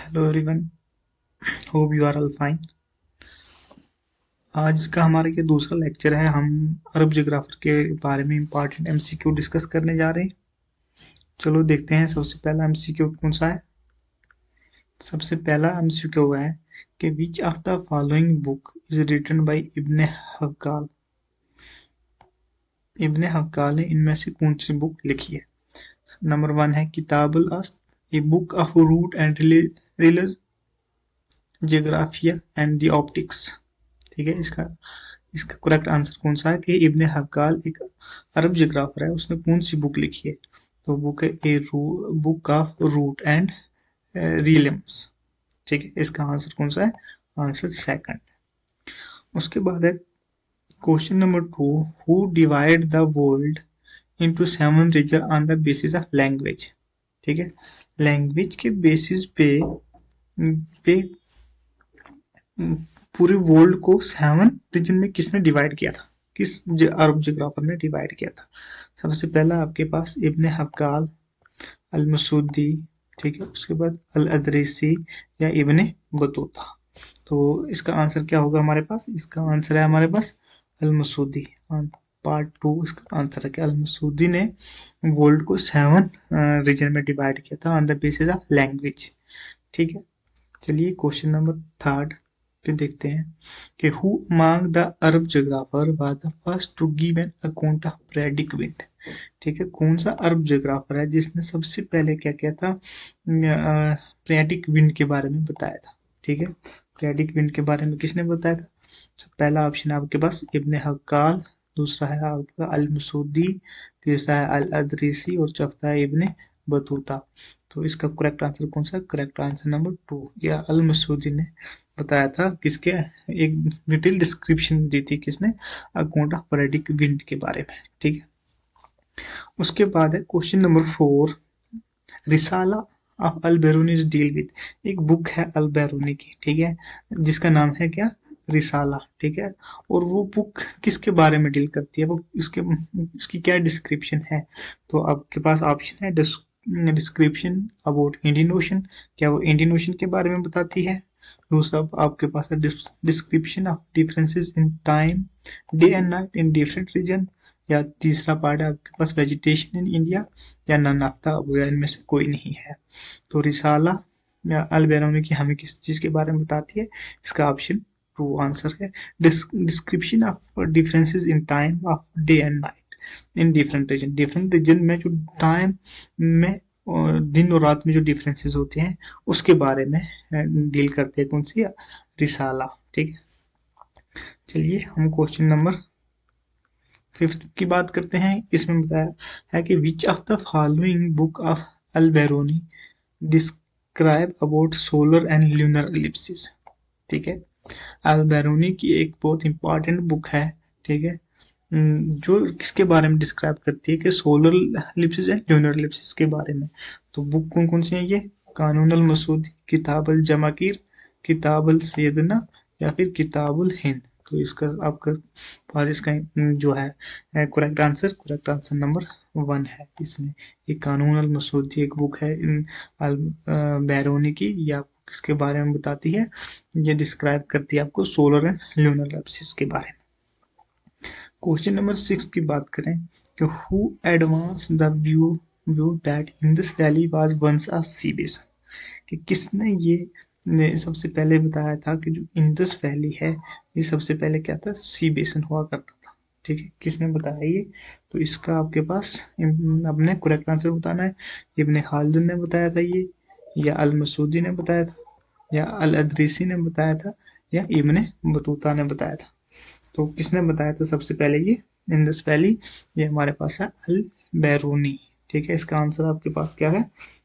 Hello everyone, hope you are all fine. आज का हमारा ये दूसरा लेक्चर है। हम अरब जोग्राफर के बारे में इम्पॉर्टेंट एमसीक्यू डिस्कस करने जा रहे हैं। चलो देखते हैं सबसे पहला एमसीक्यू कौन सा है। सबसे पहला एमसीक्यू है कि which of the following book is written by Ibn Hawqal. Ibn Hawqal ने इनमें से कौन सी बुक लिखी है। नंबर 1 है किताबुल अस्त, a book of route and रिलर, जियोग्राफिया एंड द ऑप्टिक्स। ठीक है, इसका इसका करेक्ट आंसर कौन सा है कि इब्न हक्काल एक अरब जियोग्राफर है, उसने कौन सी बुक लिखी है। तो बुक है a book of route and realms. ठीक है, इसका आंसर कौन सा है, आंसर सेकंड। उसके बाद है question number 2, who divide the world into 7 region on the basis of language. ठीक है, लैंग्वेज के बेसिस पे पूरे वर्ल्ड को 7 रीजन में किसने डिवाइड किया था, किस अरब जियोग्राफर ने डिवाइड किया था। सबसे पहला आपके पास इब्न हक्काल, अल मसूदी, ठीक है, उसके बाद अल अदरीसी या इब्न बतूता। तो इसका आंसर क्या होगा हमारे पास, इसका आंसर है हमारे पास अल मसूदी। पार्ट 2 इसका आंसर है कि अल मसूदी ने वर्ल्ड को 7 रीजन में डिवाइड किया था on the basis of language. ठीक है, चलिए क्वेश्चन नंबर 3 पे देखते हैं कि who among the Arab geographer was the first to give an account of periodic wind. ठीक है, कौन सा अरब जियोग्राफर है जिसने सबसे पहले क्या किया था, प्रेडिक विंड के बारे में बताया था। ठीक है, प्रेडिक विंड के बारे में किसने बताया था। तो पहला ऑप्शन है आपके पास इब्न हक्काल, दूसरा है आपका अल मसूदी, तीसरा है अल अदरीसी और चौथा है इब्न बतूता। तो इसका करेक्ट आंसर कौन सा, करेक्ट आंसर नंबर 2 या अल मसूदी ने बताया था। किसके, एक डिटेल डिस्क्रिप्शन दी थी किसने, अकाउंट ऑफ परेडिक विंड के बारे में। ठीक है, उसके बाद है क्वेश्चन नंबर 4, रिसाला of Al Biruni deal with. एक बुक है अल बैरूनी की, ठीक है, जिसका नाम है क्या, रिसाला। ठीक है, और वो बुक किसके बारे में डील करती है, वो उसकी क्या डिस्क्रिप्शन है। तो आपके पास ऑप्शन है डिस्क्रिप्शन अबाउट इंडियन ओशन, क्या वो इंडियन ओशन के बारे में बताती है। दूसरा आपके पास है description of differences in time, day and night in different region, या तीसरा पार्ट है आपके पास वेजिटेशन इन इंडिया, या नन ऑफ द अबव, इनमें से कोई नहीं है। तो रिसाला या अल बैरूनी की हमें किस चीज के बारे में बताती है, इसका ऑप्शन 2 आंसर है। Description of differences in time of day and night in different region में जो टाइम में और दिन और रात में जो डिफरेंसेस होते हैं उसके बारे में डील करते हैं कौन सी, रिसाला। ठीक है, चलिए हम क्वेश्चन नंबर 5 की बात करते हैं। इसमें बताया है कि which of the following book of Al Biruni describe about solar and lunar eclipses. ठीक है, अल बैरूनी की एक बहुत इंपॉर्टेंट बुक है, ठीक है, जो किसके बारे में डिस्क्राइब करती है कि solar ellipsis and lunar ellipsis के बारे में। तो बुक कौन कौन सी है ये, कानून अल मसूदी, किताब अल जमाकीर, किताब अल सैयदना या फिर किताब अल हिंद। तो इसका आपका और इसका जो है करेक्ट आंसर नंबर 1 है इसमें। ये कानून अल मसूदी एक बुक है इन अल बैरूनी की, ये आपको किसके बारे में बताती है, ये डिस्क्राइब करती है आपको सोलर एंड ल्यूनर इलिप्सिस के बारे में। क्वेश्चन नंबर 6 की बात करें कि who advance the view that Indus valley was once a sea basin. कि किसने ये ने सबसे पहले बताया था कि जो इंडस वैली है ये सबसे पहले क्या था, सी बेसन हुआ करता था। ठीक है, किसने बताया ये, तो इसका आपके पास अपने करेक्ट आंसर बताना है। इब्न खालदन ने बताया था ये, या अल मसूदी ने बताया था, या अल अदरीसी ने बताया था, या इब्न बतूता ने बताया था। तो किसने बताया था सबसे पहले ये इंडस वैली, ये हमारे पास है अल बैरूनी। ठीक है, इसका आंसर आपके पास क्या है,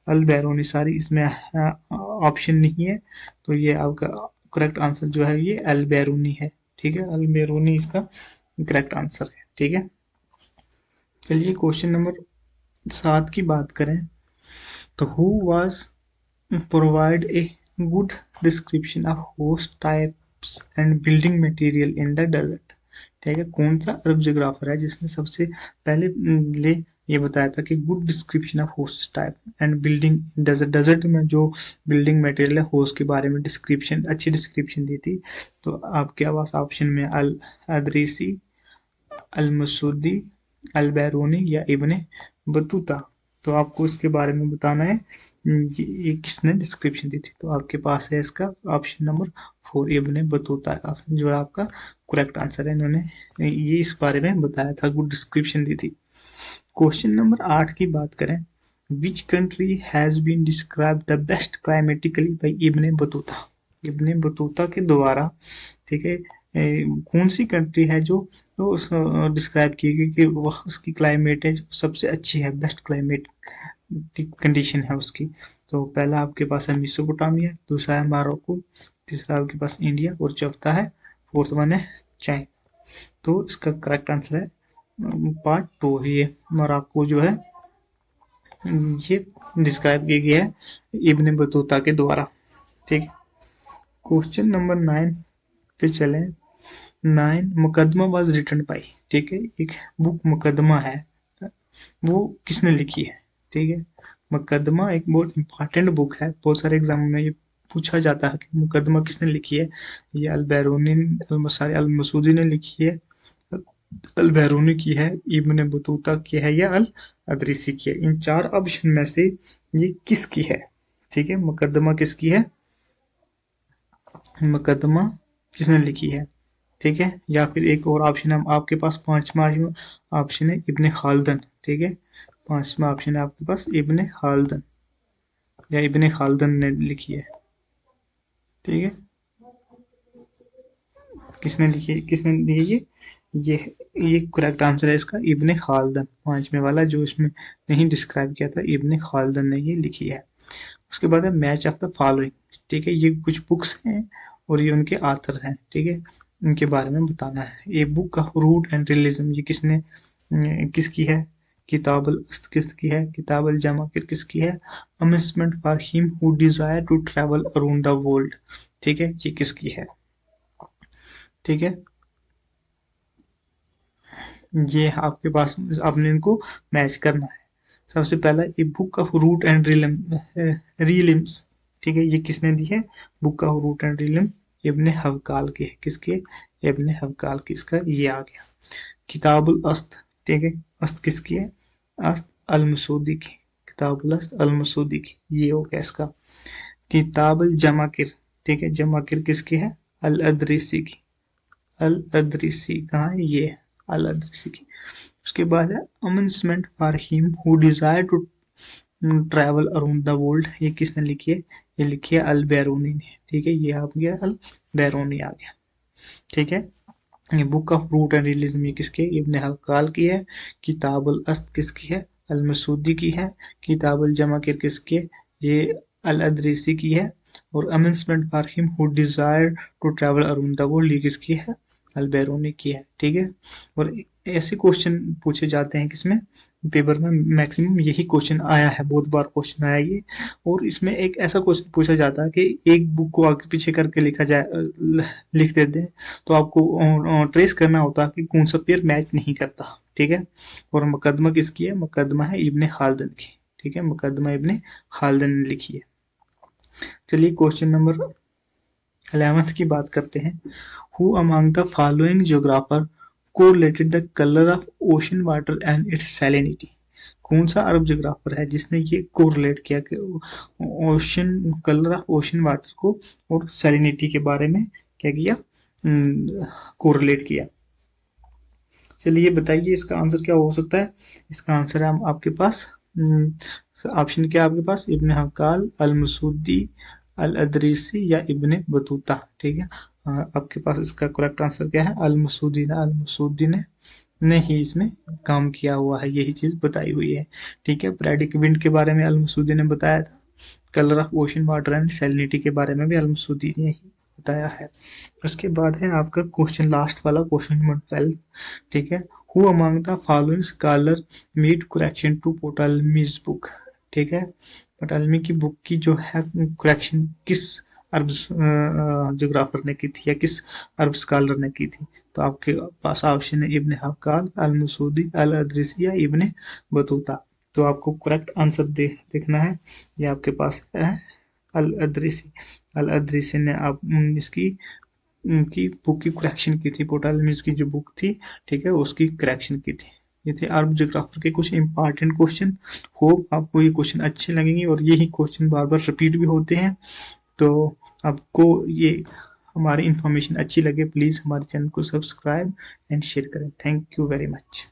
अल बैरूनी। सारी इसमें ऑप्शन नहीं है, तो ये आपका करेक्ट आंसर जो है ये अल बैरूनी है। ठीक है, अल बैरूनी इसका करेक्ट आंसर है। ठीक है, चलिए क्वेश्चन नंबर 7 की बात करें तो who was provide a good description of host types and building material in the desert. ठीक है, कौन सा अरब जियोग्राफर है जिसने सबसे पहले ये बताया था कि good description of host type and building desert. Desert में जो बिल्डिंग मटेरियल है होस्ट के बारे में डिस्क्रिप्शन, अच्छी डिस्क्रिप्शन दी थी। तो आपके पास ऑप्शन में अल अदरीसी, अल मसूदी, अल बैरूनी या इब्ने बतूता। तो आपको इसके बारे में बताना है ये किसने डिस्क्रिप्शन दी थी। तो आपके पास है इसका ऑप्शन नंबर 4 इब्ने बतूता जो आपका करेक्ट आंसर है। इन्होंने ये इस बारे में बताया था, गुड डिस्क्रिप्शन दी थी। क्वेश्चन नंबर 8 की बात करें, which country has been describe the best climatically by Ibn Battuta. Ibn Battuta के द्वारा, ठीक है, कौन सी कंट्री है जो डिस्क्राइब की गई कि वह उसकी क्लाइमेट है जो सबसे अच्छी है, बेस्ट क्लाइमेट कंडीशन है उसकी। तो पहला आपके पास है मेसोपोटामिया, दूसरा है मोरक्को, तीसरा आपके पास इंडिया और चौथा है, फोर्थ वन है चाइना। तो इसका करेक्ट आंसर है पार्ट 2 है। ये मोरक्को जो है ये डिस्क्राइब की गई है इब्ने बतूता के द्वारा। ठीक है, क्वेश्चन नंबर 9 पे चले। 9 मुकदमा वाज रिटन बाई। ठीक है, एक बुक मुकदमा है, वो किसने लिखी है। ठीक है, मुकदमा एक बहुत इंपॉर्टेंट बुक है, बहुत सारे एग्जाम में ये पूछा जाता है कि मुकदमा किसने लिखी है। ये अल बैरूनी, अल मसूदी ने लिखी है, अल बैरूनी की है, इब्ने बतूता की है या अल अदरीसी की है। इन 4 ऑप्शन में से ये किसकी है। ठीक है, मुकदमा किसकी है, मुकदमा किसने लिखी है। ठीक है, या फिर एक और ऑप्शन है आपके पास, पांचवा ऑप्शन है इब्ने खालदन। ठीक है, पांचवा ऑप्शन है आपके पास इब्ने खालदन या इब्ने खालदन ने लिखी है। ठीक है, किसने लिखी है, किसने दी है ये ये करेक्ट आंसर है इसका इब्ने खालदन। पांचवे वाला जो इसमें नहीं डिस्क्राइब किया था, इब्ने खालदन ने ये लिखी है। उसके बाद है मैच ऑफ द फॉलोइंग। ठीक है, ये कुछ बुक्स हैं और ये उनके आथर हैं। ठीक है, इनके बारे में बताना है। A book of route and realism, ये किसने किसकी है। किताबुल अस्त किसकी है। किताबुल जमाकिर किसकी है। Amazement for him who desire to travel around the world, ठीक है, ये किसकी है। ठीक है, ये आपके पास, आपने इनको मैच करना है। सबसे पहला a book of route and realms. ठीक है, ये किसने दी है, book of route and realm Ibn Hawqal की है। किसके, इब्ने हवकाल की। इसका ये आ गया। किताबुल अस्त, ठीक है, अस्त किसकी है, अस्त अल मसूदी की। किताबुल अस्त अल मसूदी की, ये हो गया इसका। किताबुल जमाकिर, ठीक है, जमाकिर किसकी है, अल अदरीसी की। अल अदरीसी कहाँ है, ये अल अदरीसी की। उसके बाद है amusement for him who desire to travel around the world, ये किसने लिखी है, ये लिखी है अल बैरूनी ने। ठीक है, ये आ गया अल बैरूनी आ गया। ठीक है, ये book of route and realism ये किसके, इब्ने हक्काल की है। किताबुल अस्त किसकी है, अल मसूदी की है। किताबुल जमाकिर किसके, ये अल अदरीसी की है। और amusement for him who desire to travel around the world ये किसकी है, अल बैरूनी की है। ठीक है, और ऐसे क्वेश्चन पूछे जाते हैं किसमें, पेपर में मैक्सिमम यही क्वेश्चन आया है, बहुत बार क्वेश्चन आया ये। और इसमें एक ऐसा क्वेश्चन पूछा जाता है कि एक बुक को आगे पीछे करके लिखा जाए, लिख देते हैं, तो आपको ट्रेस करना होता है कि कौन सा पेयर मैच नहीं करता। ठीक है, और मुकदमा किसकी है, मुकदमा है इब्ने खालदन की। ठीक है, मुकदमा इब्ने खालदन ने लिखी है। चलिए क्वेश्चन नंबर 11 की बात करते हैं। Who among the following geographer correlated the colour of ocean water and it's salinity. कौन सा अरब जियोग्राफर है जिसने ये कोरिलेट किया कि ocean, colour of ocean water को और सैलिनिटी के बारे में क्या किया, कोरिलेट किया। चलिए बताइए इसका आंसर क्या हो सकता है। इसका आंसर है आपके पास ऑप्शन क्या है आपके पास, इब्ने हक्काल, अल मसूदी, अल अदरीसी या इब्ने बतूता। ठीक है, आपके पास इसका करेक्ट आंसर क्या है, अल मसूदी ने। अल मसूदी ने ही इसमें काम किया हुआ है, यही चीज बताई हुई है। ठीक है, पैराडिक विंड के बारे में अल मसूदी ने बताया था। Colour of ocean water and salinity के बारे में भी अल मसूदी ने ही बताया है। उसके बाद है आपका क्वेश्चन, लास्ट वाला क्वेश्चन नंबर 12। ठीक है, who among the following scholar made correction to Ptolemy's book. ठीक है, पोटलमी की बुक की जो है करेक्शन किस अरब जोग्राफर ने की थी या किस अरब स्कॉलर ने की थी? तो आपके पास ऑप्शन है इब्न हक्काल, अल मसूदी, अल अदरीसी या इब्न बतूता। तो आपको करेक्ट आंसर देखना है। ये आपके पास है अल अदरीसी। अल अदरीसी ने आप इसकी उनकी बुक की करेक्शन की थी, पोटालमीज की जो बुक थी, ठीक है, उसकी करेक्शन की थी। ये थे अरब जोग्राफर के कुछ इंपॉर्टेंट क्वेश्चन। होप आपको ये क्वेश्चन अच्छे लगेंगे और यही क्वेश्चन बार बार रिपीट भी होते हैं। तो आपको ये हमारी इंफॉर्मेशन अच्छी लगे, प्लीज़ हमारे चैनल को सब्सक्राइब एंड शेयर करें। Thank you very much.